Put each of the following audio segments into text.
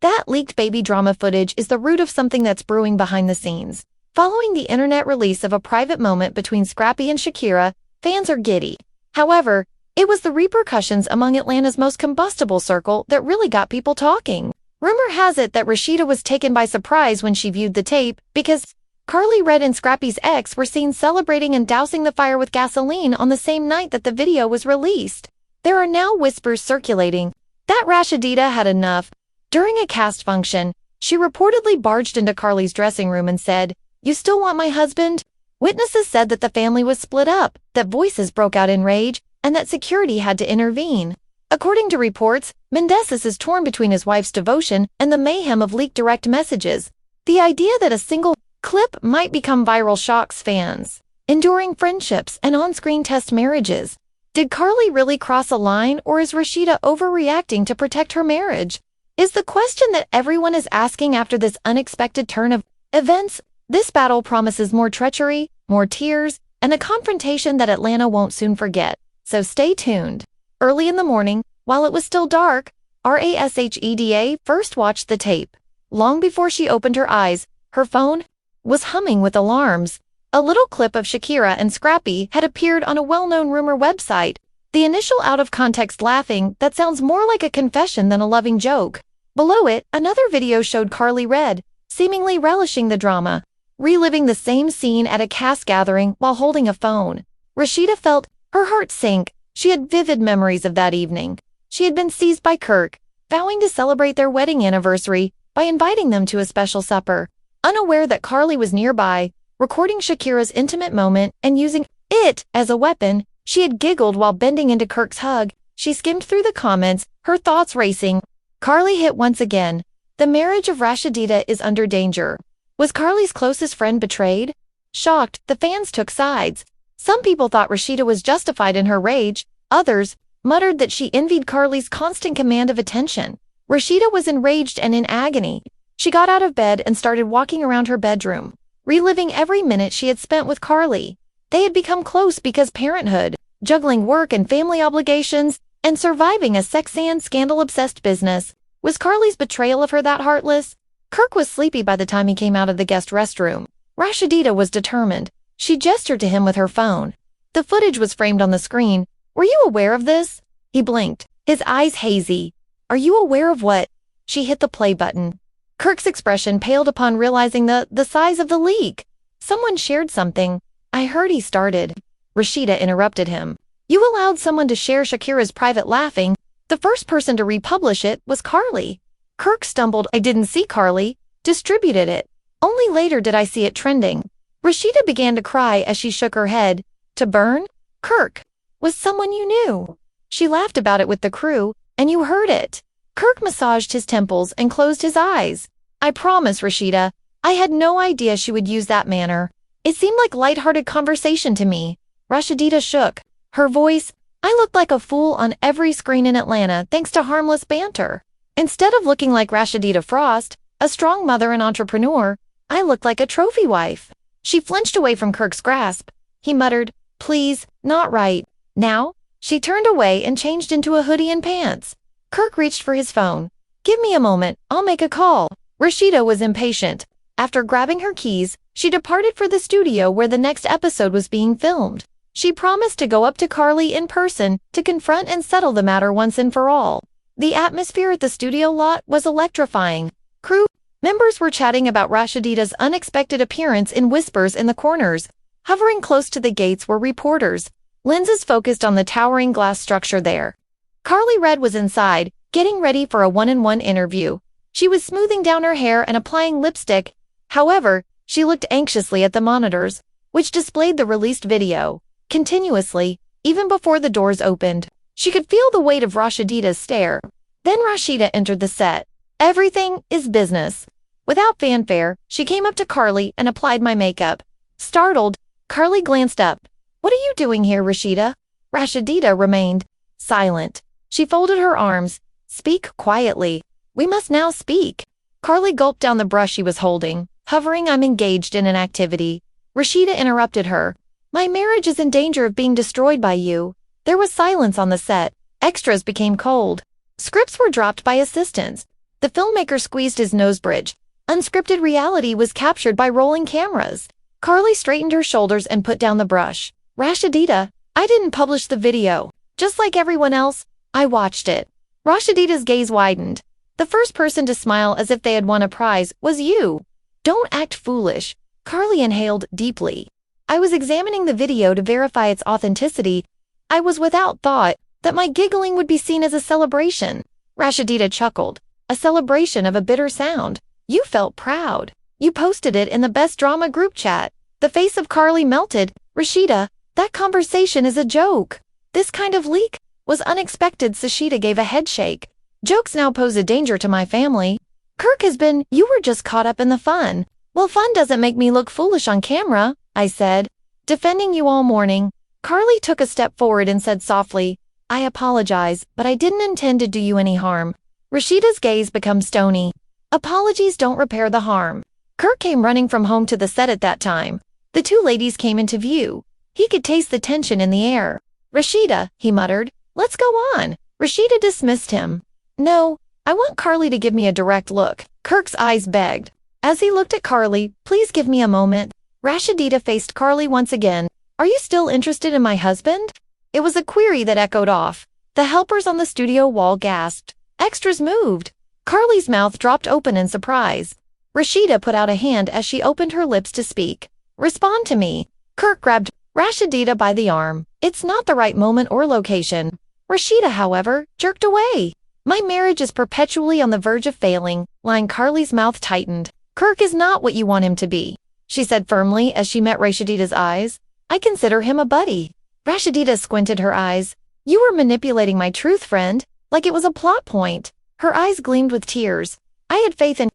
That leaked baby drama footage is the root of something that's brewing behind the scenes. Following the internet release of a private moment between Scrappy and Shakira, fans are giddy. However, it was the repercussions among Atlanta's most combustible circle that really got people talking. Rumor has it that Rasheeda was taken by surprise when she viewed the tape because Karlie Redd and Scrappy's ex were seen celebrating and dousing the fire with gasoline on the same night that the video was released. There are now whispers circulating that Rasheeda had enough. During a cast function, she reportedly barged into Karlie's dressing room and said, "You still want my husband?" Witnesses said that the family was split up, that voices broke out in rage, and that security had to intervene. According to reports, Mendeces is torn between his wife's devotion and the mayhem of leaked direct messages. The idea that a single clip might become viral shocks fans. Enduring friendships and on-screen test marriages. Did Karlie really cross a line, or is Rasheeda overreacting to protect her marriage? Is the question that everyone is asking after this unexpected turn of events. This battle promises more treachery, more tears, and a confrontation that Atlanta won't soon forget. So stay tuned. Early in the morning, while it was still dark, Rasheeda first watched the tape. Long before she opened her eyes, her phone was humming with alarms. A little clip of Shakira and Scrappy had appeared on a well-known rumor website. The initial out-of-context laughing that sounds more like a confession than a loving joke. Below it, another video showed Karlie Redd, seemingly relishing the drama, reliving the same scene at a cast gathering while holding a phone. Rasheeda felt her heart sink. She had vivid memories of that evening. She had been seized by Kirk, vowing to celebrate their wedding anniversary by inviting them to a special supper. Unaware that Karlie was nearby, recording Shakira's intimate moment and using it as a weapon, she had giggled while bending into Kirk's hug. She skimmed through the comments, her thoughts racing. Karlie hit once again. The marriage of Rasheeda is under danger. Was Karlie's closest friend betrayed? Shocked, the fans took sides. Some people thought Rasheeda was justified in her rage. Others muttered that she envied Karlie's constant command of attention. Rasheeda was enraged and in agony. She got out of bed and started walking around her bedroom, reliving every minute she had spent with Karlie. They had become close because parenthood, juggling work and family obligations, and surviving a sex and scandal-obsessed business. Was Karlie's betrayal of her that heartless? Kirk was sleepy by the time he came out of the guest restroom. Rasheeda was determined. She gestured to him with her phone. The footage was framed on the screen. "Were you aware of this?" He blinked, his eyes hazy. "Are you aware of what?" She hit the play button. Kirk's expression paled upon realizing the size of the leak. Someone shared something. "I heard," he started. Rasheeda interrupted him. "You allowed someone to share Shakira's private laughing. The first person to republish it was Karlie." Kirk stumbled. "I didn't see Karlie. Distributed it. Only later did I see it trending." Rasheeda began to cry as she shook her head. "To burn? Kirk was someone you knew. She laughed about it with the crew, and you heard it." Kirk massaged his temples and closed his eyes. "I promise, Rasheeda, I had no idea she would use that manner. It seemed like lighthearted conversation to me." Rasheeda shook. Her voice, "I looked like a fool on every screen in Atlanta thanks to harmless banter. Instead of looking like Rasheeda Frost, a strong mother and entrepreneur, I looked like a trophy wife." She flinched away from Kirk's grasp. He muttered, "Please, not right now." She turned away and changed into a hoodie and pants. Kirk reached for his phone. "Give me a moment, I'll make a call." Rasheeda was impatient. After grabbing her keys, she departed for the studio where the next episode was being filmed. She promised to go up to Karlie in person to confront and settle the matter once and for all. The atmosphere at the studio lot was electrifying. Crew members were chatting about Rasheeda's unexpected appearance in whispers in the corners. Hovering close to the gates were reporters, lenses focused on the towering glass structure there. Karlie Redd was inside, getting ready for a one-on-one interview. She was smoothing down her hair and applying lipstick. However, she looked anxiously at the monitors, which displayed the released video, continuously, even before the doors opened. She could feel the weight of Rasheeda's stare. Then Rasheeda entered the set. "Everything is business." Without fanfare, she came up to Karlie and applied my makeup. Startled, Karlie glanced up. "What are you doing here, Rasheeda?" Rasheeda remained silent. She folded her arms. "Speak quietly. We must now speak." Karlie gulped down the brush she was holding, hovering. "I'm engaged in an activity." Rasheeda interrupted her. "My marriage is in danger of being destroyed by you." There was silence on the set. Extras became cold. Scripts were dropped by assistants. The filmmaker squeezed his nose bridge. Unscripted reality was captured by rolling cameras. Karlie straightened her shoulders and put down the brush. Rasheeda, I didn't publish the video. Just like everyone else, I watched it. Rasheeda's gaze widened. The first person to smile as if they had won a prize was you. Don't act foolish. Karlie inhaled deeply. I was examining the video to verify its authenticity. I was without thought that my giggling would be seen as a celebration. Rasheeda chuckled. A celebration of a bitter sound. You felt proud. You posted it in the best drama group chat. The face of Karlie melted. Rasheeda, that conversation is a joke. This kind of leak was unexpected. Rasheeda gave a headshake. Jokes now pose a danger to my family. Kirk has been, you were just caught up in the fun. Well, fun doesn't make me look foolish on camera, I said. Defending you all morning. Karlie took a step forward and said softly, I apologize, but I didn't intend to do you any harm. Rasheeda's gaze became stony. Apologies don't repair the harm. Kirk came running from home to the set at that time. The two ladies came into view. He could taste the tension in the air. Rasheeda, he muttered, let's go on. Rasheeda dismissed him. No, I want Karlie to give me a direct look. Kirk's eyes begged. As he looked at Karlie, please give me a moment. Rasheeda faced Karlie once again. Are you still interested in my husband? It was a query that echoed off. The helpers on the studio wall gasped. Extras moved. Karlie's mouth dropped open in surprise. Rasheeda put out a hand as she opened her lips to speak. Respond to me. Kirk grabbed Rasheeda by the arm. It's not the right moment or location. Rasheeda, however, jerked away. My marriage is perpetually on the verge of failing. Karlie's mouth tightened. Kirk is not what you want him to be, she said firmly as she met Rasheeda's eyes. I consider him a buddy. Rasheeda squinted her eyes. You were manipulating my truth, friend, like it was a plot point. Her eyes gleamed with tears. I had faith in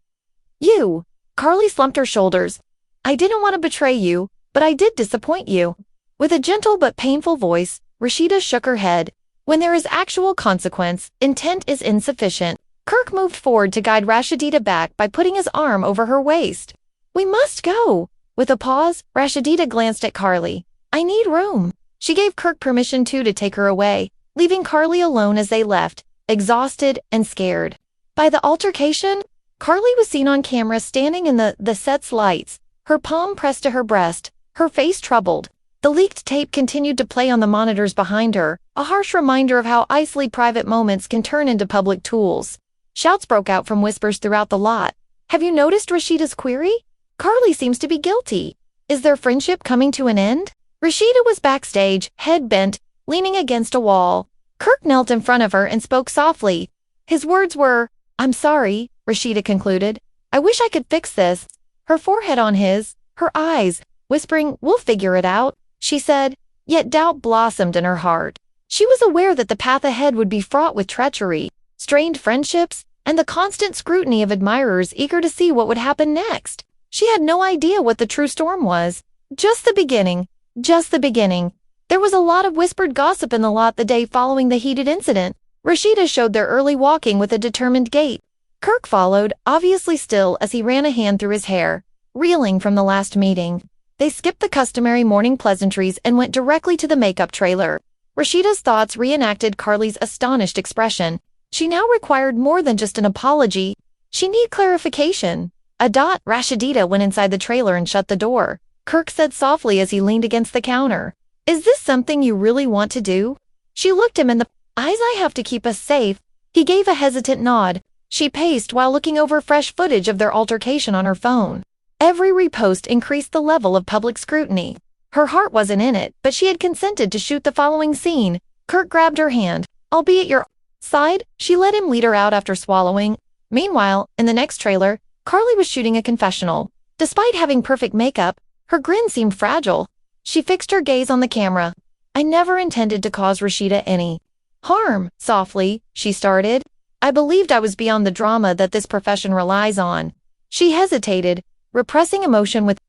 you. Karlie slumped her shoulders. I didn't want to betray you, but I did disappoint you. With a gentle but painful voice, Rasheeda shook her head. When there is actual consequence, intent is insufficient. Kirk moved forward to guide Rasheeda back by putting his arm over her waist. We must go. With a pause, Rasheeda glanced at Karlie. I need room. She gave Kirk permission to take her away, leaving Karlie alone as they left, exhausted and scared. By the altercation, Karlie was seen on camera standing in the set's lights, her palm pressed to her breast, her face troubled. The leaked tape continued to play on the monitors behind her, a harsh reminder of how easily private moments can turn into public tools. Shouts broke out from whispers throughout the lot. Have you noticed Rasheeda's query? Karlie seems to be guilty. Is their friendship coming to an end? Rasheeda was backstage, head bent, leaning against a wall. Kirk knelt in front of her and spoke softly. His words were, I'm sorry, Rasheeda concluded. I wish I could fix this. Her forehead on his, her eyes, whispering, we'll figure it out, she said, yet doubt blossomed in her heart. She was aware that the path ahead would be fraught with treachery, strained friendships, and the constant scrutiny of admirers eager to see what would happen next. She had no idea what the true storm was. Just the beginning. Just the beginning. There was a lot of whispered gossip in the lot the day following the heated incident. Rasheeda showed their early walking with a determined gait. Kirk followed, obviously still as he ran a hand through his hair, reeling from the last meeting. They skipped the customary morning pleasantries and went directly to the makeup trailer. Rasheeda's thoughts reenacted Karlie's astonished expression. She now required more than just an apology. She needed clarification. Rasheeda went inside the trailer and shut the door. Kirk said softly as he leaned against the counter. Is this something you really want to do? She looked him in the eyes. I have to keep us safe. He gave a hesitant nod. She paced while looking over fresh footage of their altercation on her phone. Every repost increased the level of public scrutiny. Her heart wasn't in it, but she had consented to shoot the following scene. Kirk grabbed her hand. I'll be at your side. She let him lead her out after swallowing. Meanwhile, in the next trailer, Karlie was shooting a confessional. Despite having perfect makeup, her grin seemed fragile. She fixed her gaze on the camera. I never intended to cause Rasheeda any harm, softly, she started. I believed I was beyond the drama that this profession relies on. She hesitated, repressing emotion with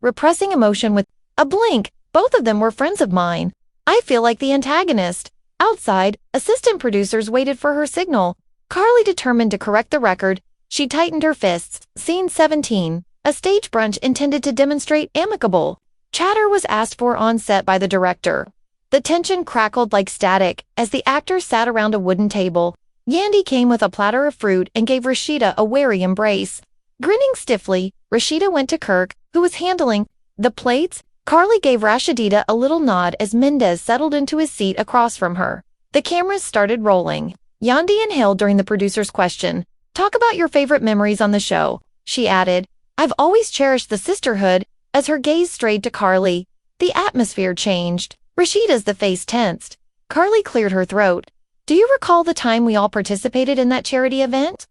a blink. Both of them were friends of mine. I feel like the antagonist. Outside, assistant producers waited for her signal. Karlie determined to correct the record. She tightened her fists. Scene 17. A stage brunch intended to demonstrate amicable chatter was asked for on set by the director. The tension crackled like static as the actors sat around a wooden table. Yandy came with a platter of fruit and gave Rasheeda a wary embrace. Grinning stiffly, Rasheeda went to Kirk, who was handling the plates. Karlie gave Rasheeda a little nod as Mendez settled into his seat across from her. The cameras started rolling. Yandy inhaled during the producer's question. "Talk about your favorite memories on the show," she added. "I've always cherished the sisterhood." As her gaze strayed to Karlie, the atmosphere changed. Rasheeda's face tensed. Karlie cleared her throat. "Do you recall the time we all participated in that charity event?"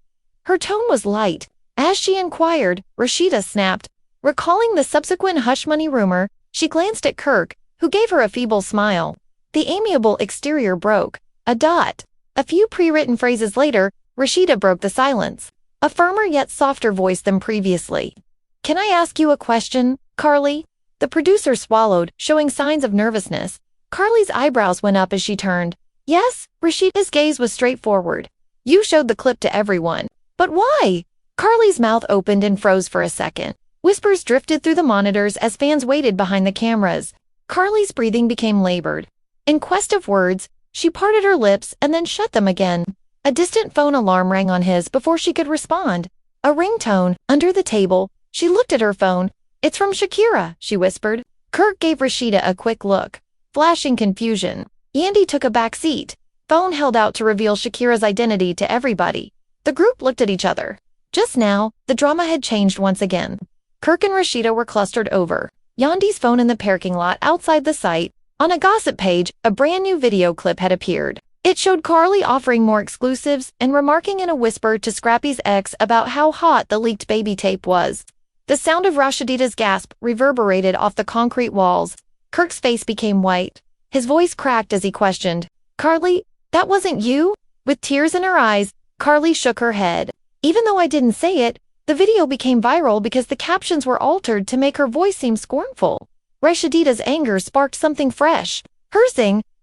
Her tone was light. As she inquired, Rasheeda snapped. Recalling the subsequent hush money rumor, she glanced at Kirk, who gave her a feeble smile. The amiable exterior broke. A dot. A few pre-written phrases later, Rasheeda broke the silence. A firmer yet softer voice than previously. "Can I ask you a question, Karlie?" The producer swallowed, showing signs of nervousness. Karlie's eyebrows went up as she turned. "Yes?" Rasheeda's gaze was straightforward. "You showed the clip to everyone. But why?" Karlie's mouth opened and froze for a second. Whispers drifted through the monitors as fans waited behind the cameras. Karlie's breathing became labored. In quest of words, she parted her lips and then shut them again. A distant phone alarm rang on his before she could respond. A ringtone, under the table. She looked at her phone. "It's from Shakira," she whispered. Kirk gave Rasheeda a quick look, flashing confusion. Yandy took a back seat. Phone held out to reveal Shakira's identity to everybody. The group looked at each other. Just now, the drama had changed once again. Kirk and Rasheeda were clustered over Yandy's phone in the parking lot outside the site. On a gossip page, a brand new video clip had appeared. It showed Karlie offering more exclusives and remarking in a whisper to Scrappy's ex about how hot the leaked baby tape was. The sound of Rasheeda's gasp reverberated off the concrete walls. Kirk's face became white. His voice cracked as he questioned, "Karlie, that wasn't you?" With tears in her eyes, Karlie shook her head. "Even though I didn't say it, the video became viral because the captions were altered to make her voice seem scornful." Rasheeda's anger sparked something fresh. Hers,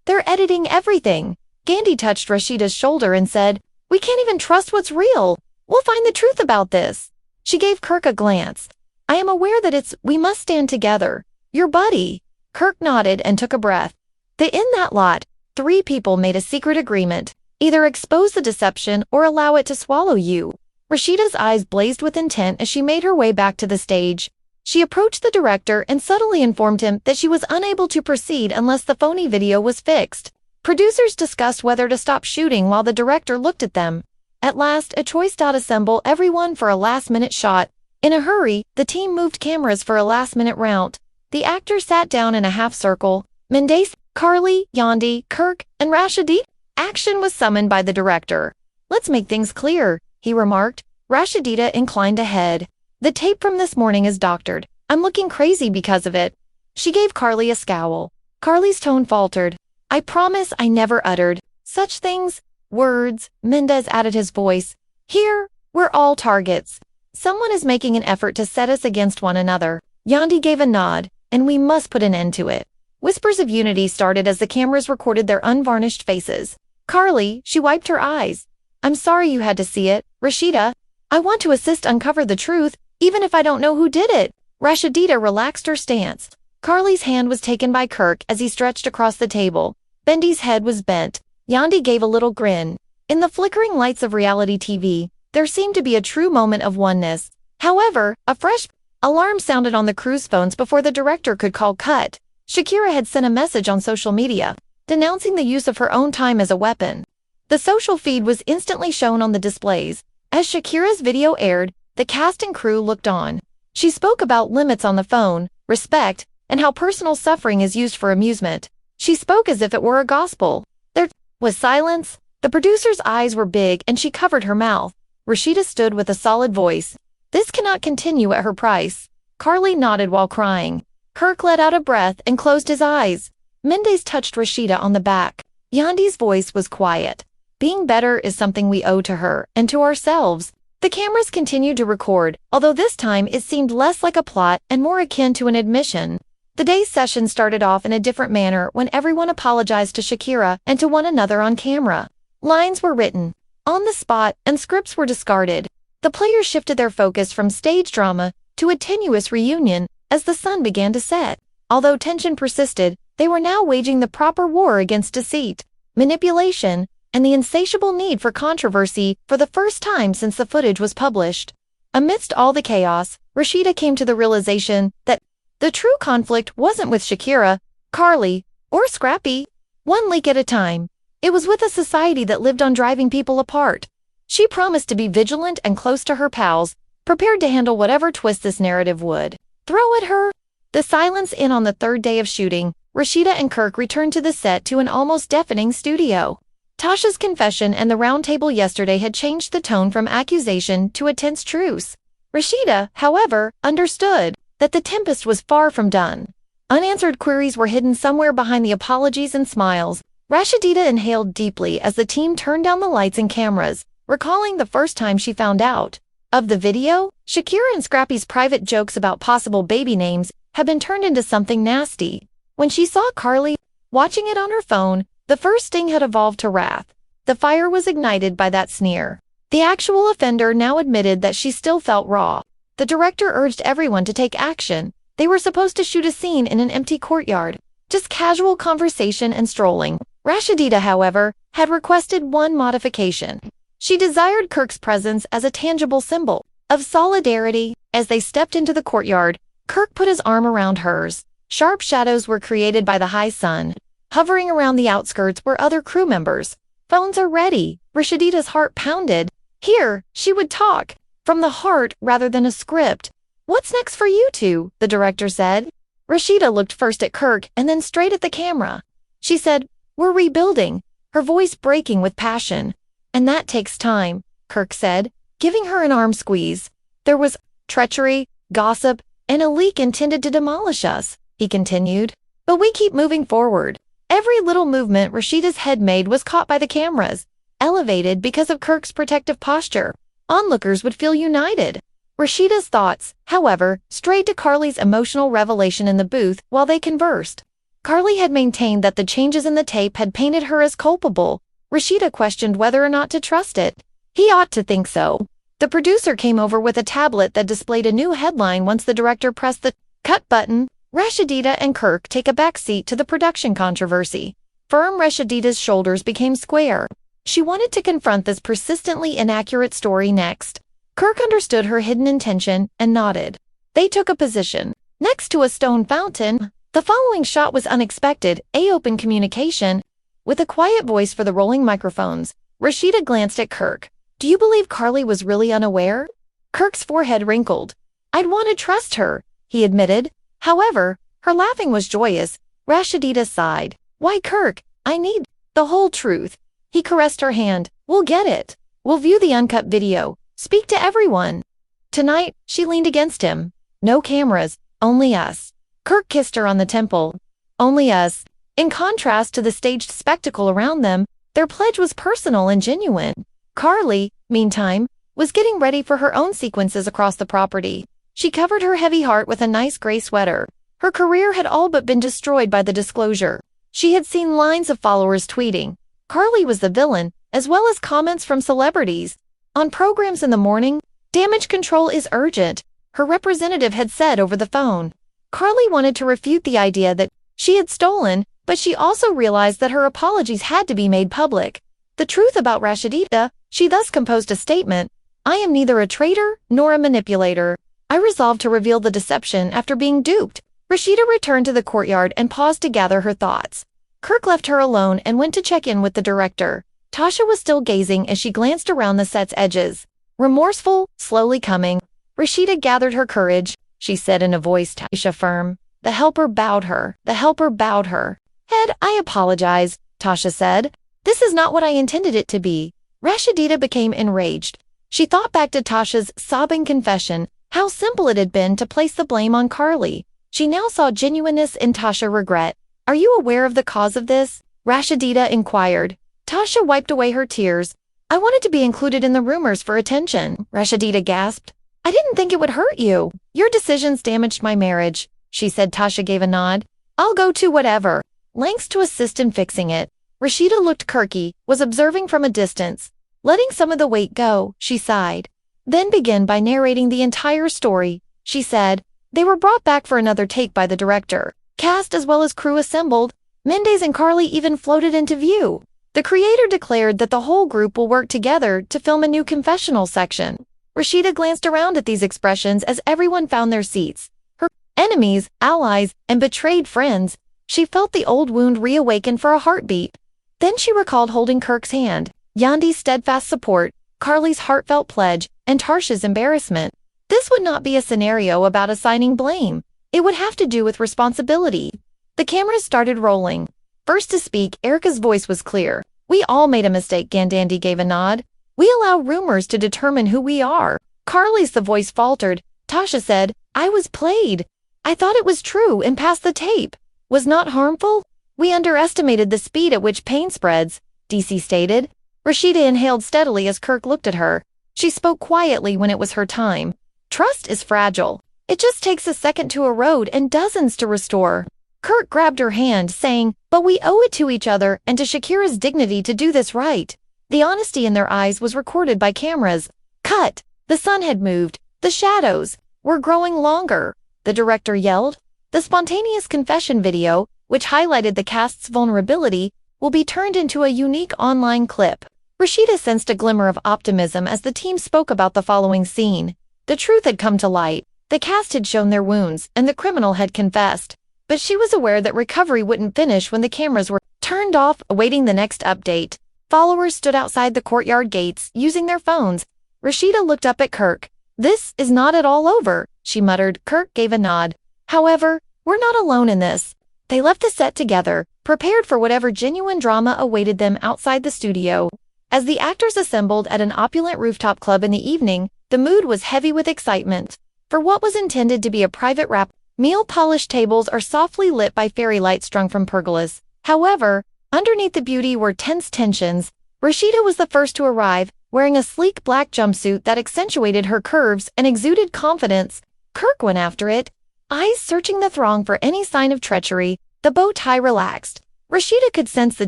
"They're editing everything." Yandy touched Rasheeda's shoulder and said, "We can't even trust what's real. We'll find the truth about this." She gave Kirk a glance. "I am aware that we must stand together. Your buddy." Kirk nodded and took a breath. In that lot, 3 people made a secret agreement. Either expose the deception or allow it to swallow you. Rasheeda's eyes blazed with intent as she made her way back to the stage. She approached the director and subtly informed him that she was unable to proceed unless the phony video was fixed. Producers discussed whether to stop shooting while the director looked at them. At last, a choice dot assemble everyone for a last-minute shot. In a hurry, the team moved cameras for a last-minute round. The actors sat down in a half-circle. Mendez, Karlie, Yandy, Kirk, and Rasheeda. Action was summoned by the director. "Let's make things clear," he remarked. Rasheeda inclined a head. "The tape from this morning is doctored. I'm looking crazy because of it." She gave Karlie a scowl. Karlie's tone faltered. "I promise I never uttered such things." "Words," Mendez added his voice. "Here, we're all targets. Someone is making an effort to set us against one another." Yandy gave a nod, "And we must put an end to it." Whispers of unity started as the cameras recorded their unvarnished faces. Karlie, she wiped her eyes. "I'm sorry you had to see it, Rasheeda. I want to assist uncover the truth, even if I don't know who did it." Rasheeda relaxed her stance. Karlie's hand was taken by Kirk as he stretched across the table. Bendy's head was bent. Yandy gave a little grin. In the flickering lights of reality TV, there seemed to be a true moment of oneness. However, a fresh alarm sounded on the crew's phones before the director could call cut. Shakira had sent a message on social media, denouncing the use of her own time as a weapon. The social feed was instantly shown on the displays. As Shakira's video aired, the cast and crew looked on. She spoke about limits on the phone, respect, and how personal suffering is used for amusement. She spoke as if it were a gospel. There was silence. The producer's eyes were big and she covered her mouth. Rasheeda stood with a solid voice. "This cannot continue at her price." Karlie nodded while crying. Kirk let out a breath and closed his eyes. Mendez touched Rasheeda on the back. Yandy's voice was quiet. "Being better is something we owe to her and to ourselves." The cameras continued to record, although this time it seemed less like a plot and more akin to an admission. The day's session started off in a different manner when everyone apologized to Shakira and to one another on camera. Lines were written on the spot and scripts were discarded. The players shifted their focus from stage drama to a tenuous reunion as the sun began to set. Although tension persisted, They were now waging the proper war against deceit, manipulation, and the insatiable need for controversy for the first time since the footage was published. Amidst all the chaos, Rasheeda came to the realization that the true conflict wasn't with Shakira, Karlie, or Scrappy, one leak at a time. It was with a society that lived on driving people apart. She promised to be vigilant and close to her pals, prepared to handle whatever twist this narrative would throw at her. The silence in on the third day of shooting, Rasheeda and Kirk returned to the set to an almost deafening studio. Tasha's confession and the round table yesterday had changed the tone from accusation to a tense truce. Rasheeda, however, understood that the tempest was far from done. Unanswered queries were hidden somewhere behind the apologies and smiles. Rasheeda inhaled deeply as the team turned down the lights and cameras, recalling the first time she found out of the video. Shakira and Scrappy's private jokes about possible baby names had been turned into something nasty. When she saw Karlie watching it on her phone, the first sting had evolved to wrath. The fire was ignited by that sneer. The actual offender now admitted that she still felt raw. The director urged everyone to take action. They were supposed to shoot a scene in an empty courtyard, just casual conversation and strolling. Rasheeda, however, had requested one modification. She desired Kirk's presence as a tangible symbol of solidarity. As they stepped into the courtyard, Kirk put his arm around hers. Sharp shadows were created by the high sun. Hovering around the outskirts were other crew members. Phones are ready. Rasheeda's heart pounded. Here, she would talk, from the heart rather than a script. "What's next for you two?" the director said. Rasheeda looked first at Kirk and then straight at the camera. She said, "We're rebuilding," her voice breaking with passion. "And that takes time," Kirk said, giving her an arm squeeze. "There was treachery, gossip, and a leak intended to demolish us," he continued. "But we keep moving forward." Every little movement Rasheeda's head made was caught by the cameras, elevated because of Kirk's protective posture. Onlookers would feel united. Rasheeda's thoughts, however, strayed to Karlie's emotional revelation in the booth while they conversed. Karlie had maintained that the changes in the tape had painted her as culpable. Rasheeda questioned whether or not to trust it. He ought to think so. The producer came over with a tablet that displayed a new headline once the director pressed the cut button. Rasheeda and Kirk take a backseat to the production controversy. Firm, Rasheeda's shoulders became square. She wanted to confront this persistently inaccurate story next. Kirk understood her hidden intention and nodded. They took a position next to a stone fountain. The following shot was unexpected, open communication. With a quiet voice for the rolling microphones, Rasheeda glanced at Kirk. "Do you believe Karlie was really unaware?" Kirk's forehead wrinkled. "I'd want to trust her," he admitted. However, her laughing was joyous. Rasheeda sighed. "Why, Kirk, I need the whole truth." He caressed her hand. "We'll get it. We'll view the uncut video. Speak to everyone." Tonight, she leaned against him. "No cameras, only us." Kirk kissed her on the temple. "Only us." In contrast to the staged spectacle around them, their pledge was personal and genuine. Karlie, meantime, was getting ready for her own sequences across the property. She covered her heavy heart with a nice gray sweater. Her career had all but been destroyed by the disclosure. She had seen lines of followers tweeting Karlie was the villain, as well as comments from celebrities. On programs in the morning, "Damage control is urgent," her representative had said over the phone. Karlie wanted to refute the idea that she had stolen, but she also realized that her apologies had to be made public. The truth about Rasheeda, she thus composed a statement. "I am neither a traitor nor a manipulator. I resolved to reveal the deception after being duped." Rasheeda returned to the courtyard and paused to gather her thoughts. Kirk left her alone and went to check in with the director. Tasha was still gazing as she glanced around the set's edges. Remorseful, slowly coming. Rasheeda gathered her courage. She said in a voice Tasha firm. The helper bowed her. The helper bowed her. "Head, I apologize," Tasha said. "This is not what I intended it to be." Rasheeda became enraged. She thought back to Tasha's sobbing confession, how simple it had been to place the blame on Karlie. She now saw genuineness in Tasha regret. "Are you aware of the cause of this?" Rasheeda inquired. Tasha wiped away her tears. "I wanted to be included in the rumors for attention," Rasheeda gasped. "I didn't think it would hurt you. Your decisions damaged my marriage," she said. Tasha gave a nod. "I'll go to whatever lengths to assist in fixing it." Rasheeda looked Kirky, was observing from a distance. Letting some of the weight go, she sighed. Then began by narrating the entire story. She said, "They were brought back for another take by the director. Cast as well as crew assembled. Mendez and Karlie even floated into view. The creator declared that the whole group will work together to film a new confessional section. Rasheeda glanced around at these expressions as everyone found their seats. Her enemies, allies, and betrayed friends. She felt the old wound reawaken for a heartbeat. Then she recalled holding Kirk's hand, Yandi's steadfast support, Karlie's heartfelt pledge, and Tarsha's embarrassment. This would not be a scenario about assigning blame. It would have to do with responsibility. The cameras started rolling. First to speak, Erica's voice was clear. "We all made a mistake," Gandandi gave a nod. "We allow rumors to determine who we are." Karlie's the voice faltered. Tasha said, "I was played. I thought it was true and passed the tape. Was not harmful? We underestimated the speed at which pain spreads," DC stated. Rasheeda inhaled steadily as Kirk looked at her. She spoke quietly when it was her time. "Trust is fragile. It just takes a second to erode and dozens to restore." Kirk grabbed her hand, saying, "But we owe it to each other and to Shakira's dignity to do this right." The honesty in their eyes was recorded by cameras. Cut! The sun had moved. The shadows were growing longer. The director yelled. The spontaneous confession video, which highlighted the cast's vulnerability, will be turned into a unique online clip. Rasheeda sensed a glimmer of optimism as the team spoke about the following scene. The truth had come to light. The cast had shown their wounds, and the criminal had confessed. But she was aware that recovery wouldn't finish when the cameras were turned off, awaiting the next update. Followers stood outside the courtyard gates, using their phones. Rasheeda looked up at Kirk. "This is not at all over," she muttered. Kirk gave a nod. "However, we're not alone in this." They left the set together, prepared for whatever genuine drama awaited them outside the studio. As the actors assembled at an opulent rooftop club in the evening, the mood was heavy with excitement. For what was intended to be a private wrap, meal-polished tables are softly lit by fairy lights strung from pergolas. However, underneath the beauty were tense tensions. Rasheeda was the first to arrive, wearing a sleek black jumpsuit that accentuated her curves and exuded confidence. Kirk went after it, eyes searching the throng for any sign of treachery. The bow tie relaxed. Rasheeda could sense the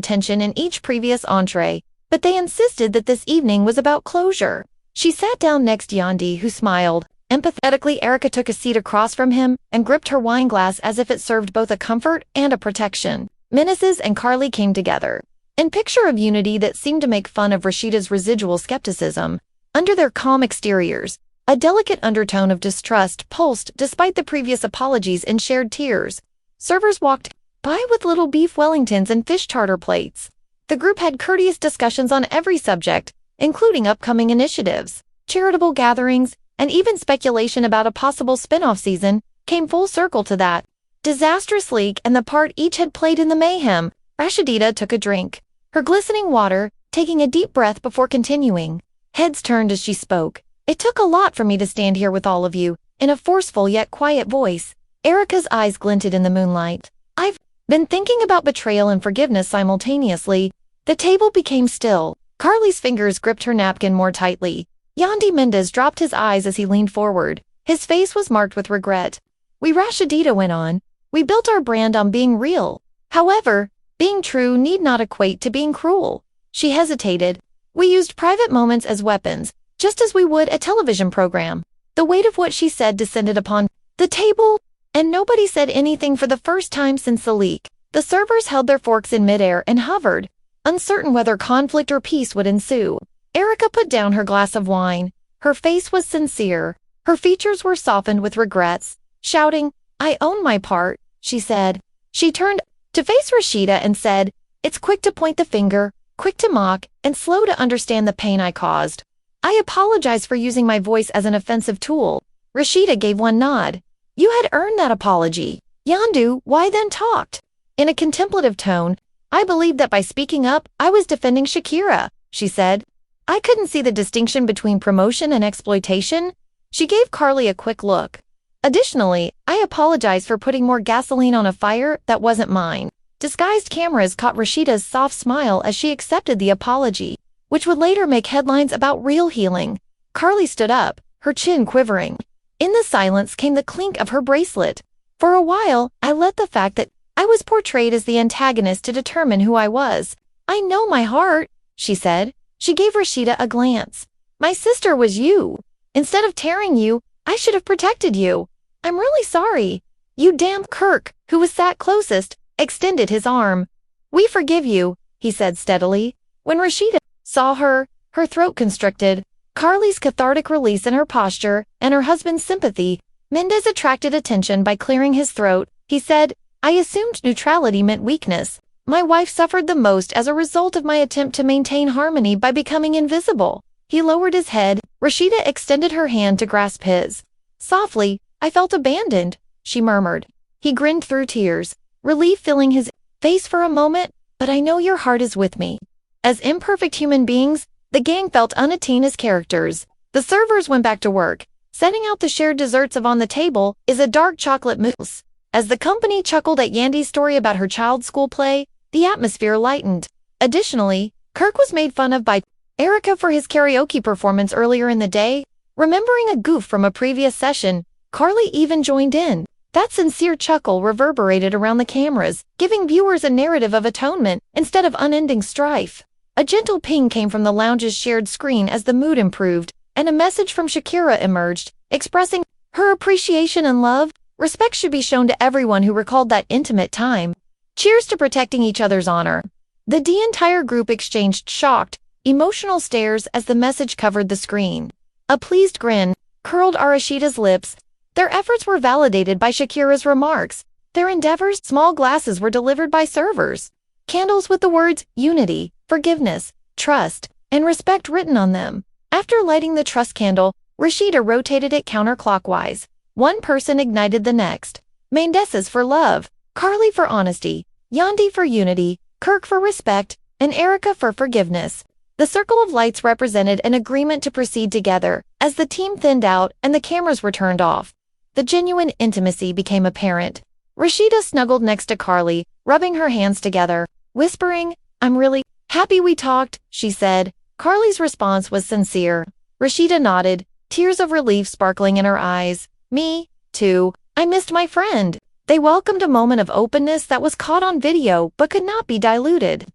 tension in each previous entree, but they insisted that this evening was about closure. She sat down next to Yandi, who smiled. Empathetically, Erica took a seat across from him and gripped her wine glass as if it served both a comfort and a protection. Mendez and Karlie came together. In picture of unity that seemed to make fun of Rasheeda's residual skepticism. Under their calm exteriors, a delicate undertone of distrust pulsed despite the previous apologies and shared tears. Servers walked by with little beef Wellingtons and fish tartar plates. The group had courteous discussions on every subject, including upcoming initiatives, charitable gatherings, and even speculation about a possible spin-off season came full circle to that. Disastrous leak and the part each had played in the mayhem. Rasheeda took a drink, her glistening water, taking a deep breath before continuing. Heads turned as she spoke. "It took a lot for me to stand here with all of you," in a forceful yet quiet voice. Erica's eyes glinted in the moonlight. "I've been thinking about betrayal and forgiveness simultaneously." The table became still. Karlie's fingers gripped her napkin more tightly. Yandi Mendez dropped his eyes as he leaned forward. His face was marked with regret. Rasheeda went on. "We built our brand on being real. However, being true need not equate to being cruel." She hesitated. "We used private moments as weapons, just as we would a television program." The weight of what she said descended upon the table, and nobody said anything for the first time since the leak. The servers held their forks in midair and hovered, uncertain whether conflict or peace would ensue. Erica put down her glass of wine. Her face was sincere. Her features were softened with regrets. Shouting, "I own my part," she said. She turned to face Rasheeda and said, "It's quick to point the finger, quick to mock, and slow to understand the pain I caused. I apologize for using my voice as an offensive tool." Rasheeda gave one nod. "You had earned that apology. Yandu, why then talked?" In a contemplative tone, "I believed that by speaking up, I was defending Shakira," she said. "I couldn't see the distinction between promotion and exploitation." She gave Karlie a quick look. "Additionally, I apologize for putting more gasoline on a fire that wasn't mine." Disguised cameras caught Rasheeda's soft smile as she accepted the apology, which would later make headlines about real healing. Karlie stood up, her chin quivering. In the silence came the clink of her bracelet. "For a while, I let the fact that I was portrayed as the antagonist to determine who I was. I know my heart," she said. She gave Rasheeda a glance. "My sister was you. Instead of tearing you, I should have protected you. I'm really sorry." You damn Kirk, who was sat closest, extended his arm. We forgive you, he said steadily. When Rasheeda saw her throat constricted, Karlie's cathartic release in her posture, and her husband's sympathy, Mendez attracted attention by clearing his throat. He said, I assumed neutrality meant weakness. My wife suffered the most as a result of my attempt to maintain harmony by becoming invisible. He lowered his head. Rasheeda extended her hand to grasp his. Softly, I felt abandoned, she murmured. He grinned through tears, relief filling his face for a moment, but I know your heart is with me. As imperfect human beings, the gang felt unattained as characters. The servers went back to work. Setting out the shared desserts on the table is a dark chocolate mousse. As the company chuckled at Yandy's story about her child's school play, the atmosphere lightened. Additionally, Kirk was made fun of by Erica for his karaoke performance earlier in the day. Remembering a goof from a previous session, Karlie even joined in. That sincere chuckle reverberated around the cameras, giving viewers a narrative of atonement instead of unending strife. A gentle ping came from the lounge's shared screen as the mood improved, and a message from Shakira emerged, expressing her appreciation and love. Respect should be shown to everyone who recalled that intimate time. Cheers to protecting each other's honor. The entire group exchanged shocked, emotional stares as the message covered the screen. A pleased grin curled Rasheeda's lips. Their efforts were validated by Shakira's remarks. Their endeavors, small glasses were delivered by servers. Candles with the words unity, forgiveness, trust, and respect written on them. After lighting the trust candle, Rasheeda rotated it counterclockwise. One person ignited the next. Mendez for love, Karlie for honesty, Yandy for unity, Kirk for respect, and Erica for forgiveness. The circle of lights represented an agreement to proceed together. As the team thinned out and the cameras were turned off, the genuine intimacy became apparent. Rasheeda snuggled next to Karlie, rubbing her hands together, whispering, I'm really happy we talked, she said. Karlie's response was sincere. Rasheeda nodded, tears of relief sparkling in her eyes. Me, too. I missed my friend. They welcomed a moment of openness that was caught on video but could not be diluted.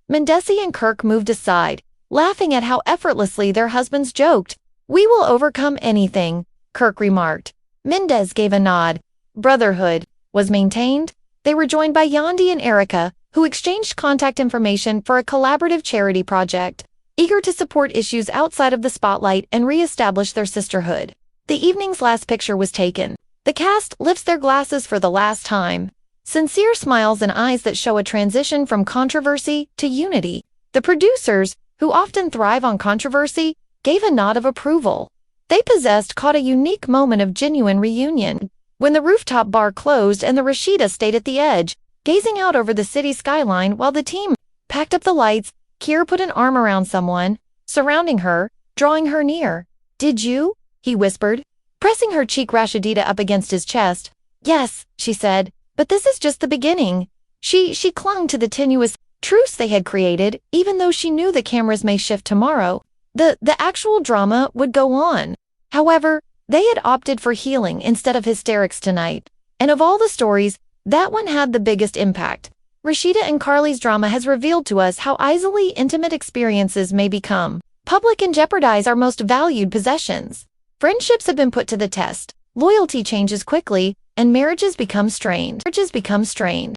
Mendez and Kirk moved aside, laughing at how effortlessly their husbands joked. We will overcome anything, Kirk remarked. Mendez gave a nod. Brotherhood was maintained. They were joined by Yandy and Erica, who exchanged contact information for a collaborative charity project, eager to support issues outside of the spotlight and re-establish their sisterhood. The evening's last picture was taken. The cast lifts their glasses for the last time. Sincere smiles and eyes that show a transition from controversy to unity. The producers, who often thrive on controversy, gave a nod of approval. They caught a unique moment of genuine reunion. When the rooftop bar closed and the Rasheeda stayed at the edge, gazing out over the city skyline while the team packed up the lights, Kier put an arm around someone, surrounding her, drawing her near. Did you? He whispered, pressing her cheek Rasheeda up against his chest. Yes, she said, but this is just the beginning. She clung to the tenuous truce they had created, even though she knew the cameras may shift tomorrow. The actual drama would go on. However, they had opted for healing instead of hysterics tonight. And of all the stories, that one had the biggest impact. Rasheeda and Karlie's drama has revealed to us how easily intimate experiences may become public and jeopardize our most valued possessions. Friendships have been put to the test, loyalty changes quickly, and marriages become strained.